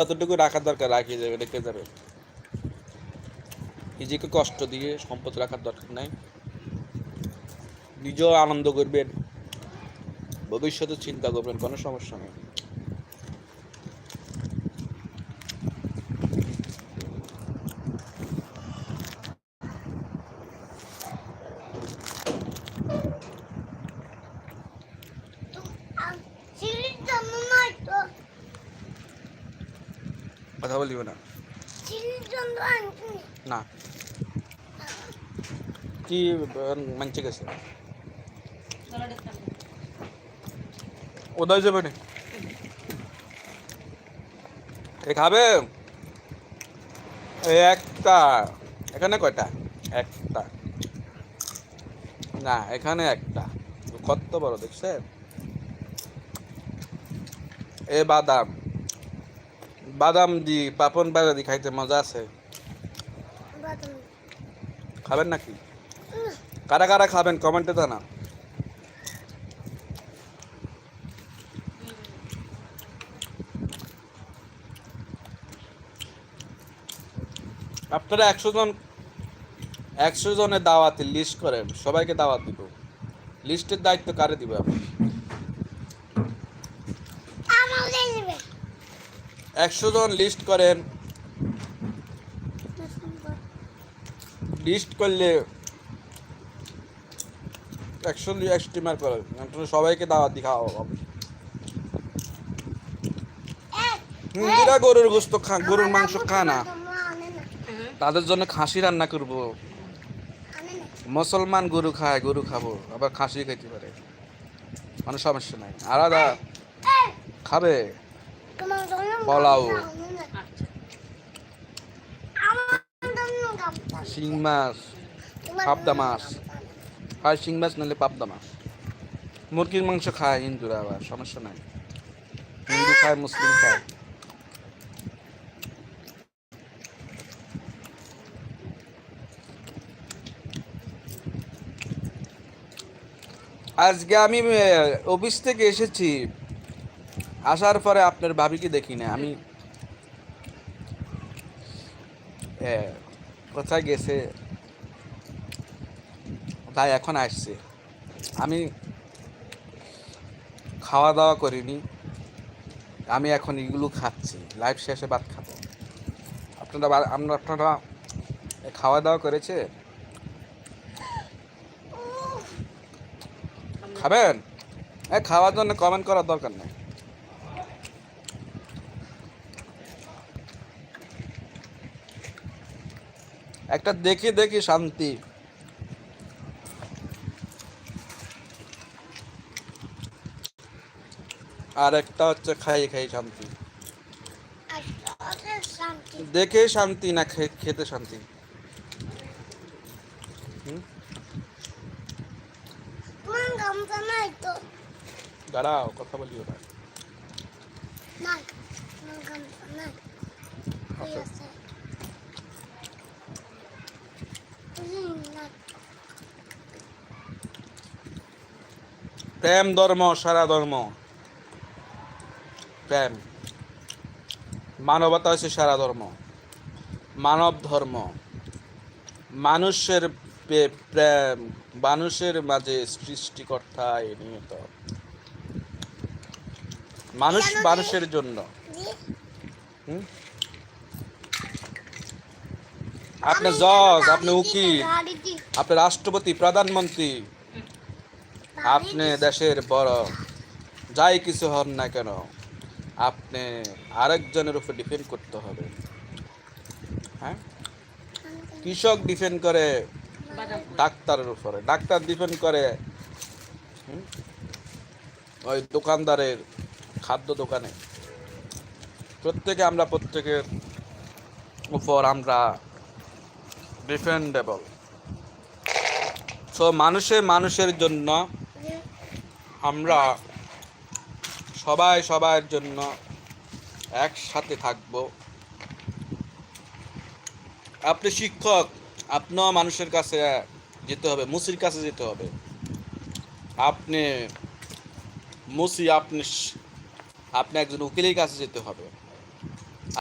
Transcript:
যতটুকু রাখার দরকার রাখিয়ে যাবে, রেখে যাবে। নিজেকে কষ্ট দিয়ে সম্পদ রাখার দরকার নাই। নিজেও আনন্দ করবেন, ভবিষ্যতে চিন্তা করবেন, কোনো সমস্যা নেই। কথা বলিব না না কি মানছে গেছে ওদাই যাবে না এ খাবে একটা এখানে কয়টা একটা না এখানে একটা কত বড় দেখছেন এ বাদাম বাদাম দি পাপন বাজা দি খাইতে মজা আছে খাবেন নাকি কারা কারা খাবেন কমেন্টে জানা আপনারা 100 জনের দাওয়াতের লিস্ট করেন সবাইকে দাওয়াত দিব লিস্টের দায়িত্ব কারে দিব আপনি 100 জন লিস্ট করেন লিস্ট করলে 100 স্টিমার করেন আপনারা সবাইকে দাওয়াত দি খাওয়া হবে হিন্দুরা গরুর গোশত গরুর মাংস খায় না তাদের জন্য খাসি রান্না করব মুসলমান গরু খায় গরু খাবো আবার খাসি খাইতে পারে কোনো সমস্যা নাই আলাদা খাবে পোলাও শিং মাছ পাবদা মাছ খায় শিং মাছ নাহলে পাবদা মাছ মুরগির মাংস খায় হিন্দুরা আবার সমস্যা নাই হিন্দু খায় মুসলিম খায় আজকে আমি অফিস থেকে এসেছি আসার পরে আপনার ভাবিকে দেখি না আমি কোথায় গেছে তাই এখন আসছে আমি খাওয়া দাওয়া করিনি আমি এখন এগুলো খাচ্ছি লাইভ শেষে ভাত খাবো আপনারা খাওয়া দাওয়া করেছে খাবেন খাওয়ার জন্য কমেন্ট করার দরকার নেই একটা দেখি শান্তি আর একটা হচ্ছে খাই শান্তি দেখে শান্তি না খেতে শান্তি দাঁড়াও কথা বলিও না প্রেম ধর্ম সারা ধর্ম প্রেম মানবতা হচ্ছে সারা ধর্ম মানব ধর্ম মানুষের প্রেম মানুষের মাঝে সৃষ্টিকর্তা নিয়ত মানুষ মানুষের জন্য আপনি জজ আপনি উকিল আপনি রাষ্ট্রপতি প্রধানমন্ত্রী আপনি দেশের বড় যাই কিছু হন না কেন আপনি আরেকজনের উপর ডিপেন্ড করতে হবে হ্যাঁ কৃষক ডিপেন্ড করে ডাক্তারের উপরে ডাক্তার ডিপেন্ড করে ওই দোকানদারের খাদ্য দোকানে আমরা প্রত্যেকের উপর আমরা ডিপেন্ডেবল সো মানুষের জন্য আমরা সবার জন্য একসাথে থাকব আপনি শিক্ষক আপনিও মানুষের কাছে যেতে হবে মুসির কাছে যেতে হবে আপনি একজন উকিলের কাছে যেতে হবে